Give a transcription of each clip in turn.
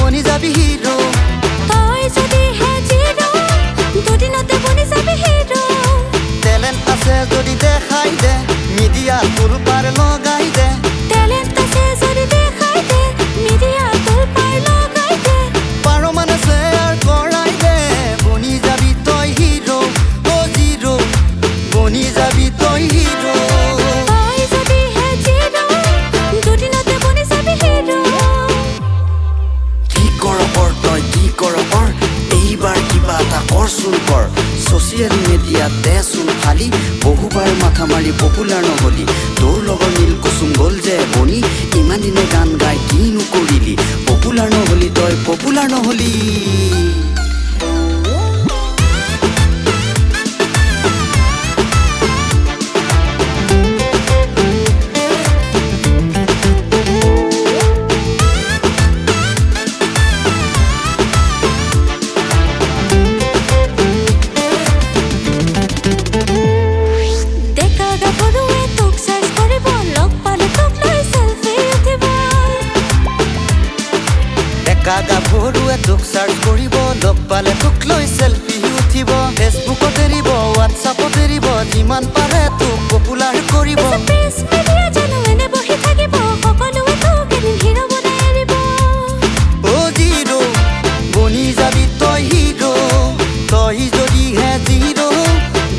বনি যাবি হিৰো তই যদি হে জিৰো দুদিনতে বনি যাবি হিৰো টেলেণ্ট আছে যদি দেখাই দে মিডিয়া তোৰ পাৰ লগাই দে টেলেণ্ট আছে যদি দেখাই দে মিডিয়া তোৰ পাৰ লগাই দে পাৰো মানে শ্বেয়াৰ কৰাই দে বনি যাবি তই হিৰো অ জিৰো বনি যাবি তই হিৰো তই যদি হে জিৰো দুদিনতে বনি যাবি হিৰো কি কৰ তই কি কৰ এইবাৰ কিবা এটা কৰচোন কৰ ছ'চিয়েল মিডিয়াত দেচোন খালি বহুবাৰ মাথা মাৰি পপুলাৰ নহলি তোৰ লগৰ নীল কুচুম গ'ল যে বনি ইমান দিনে গান গাই কিনো কৰিলি পপুলাৰ নহলি তই পপুলাৰ নহলি কাগা ভৰুৱে তোক চাৰ্চ কৰিব লগ পালে তোক লৈ চেলফি উঠিব ফেচবুকত এৰিব হোৱাটছআপত এৰিব যিমান পাৰে তোক পপুলাৰ কৰিব অ জিৰো বনি যাবি তই হিৰো তই যদি হে জিৰো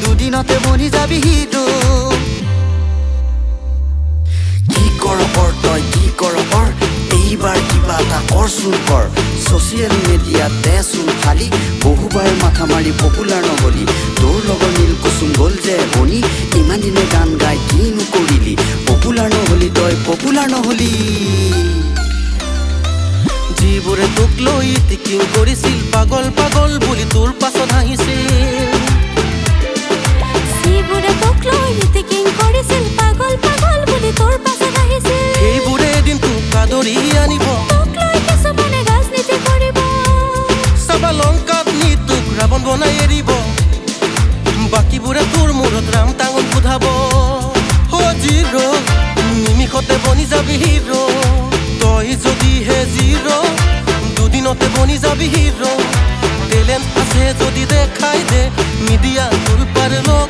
দুদিনতে বনি যাবি হিৰো কি কৰ তই কি কৰ এইবাৰ কিবা এটা কৰচোন কৰ ছ'চিয়েল মিডিয়াত দেচোন খালি বহুবাৰ মাথা মাৰি পপুলাৰ নহলি তোৰ লগৰ নীল কুচুম গ'ল যে বনি ইমান দিনে গান গাই কিনো কৰিলি পপুলাৰ নহলি তই পপুলাৰ নহলি যিবোৰে তোক লৈ টিকিং কৰিছিল পাগল পাগল বুলি তোৰ পাছত হাঁহিছিল যিবোৰে তোক লৈ টিকিং কৰিছিল পাগল পাগল বুলি তোৰ পাছত আহিছিল সেইবোৰে এদিন তোক আদৰি আনিব তোক লৈ কিছুমানে ৰাজনীতি কৰিব চাবা লংকাত নি তোক ৰাৱণ বনাই এৰিব বাকীবোৰে তোৰ মূৰত ৰাম টাঙন সোধাব অ জিৰো নিমিষতে বনি যাবি হিৰো তই যদি হে জিৰো দুদিনতে বনি যাবি হিৰো টেলেণ্ট আছে যদি দেখাই দে মিডিয়া তোৰ পাৰ লগ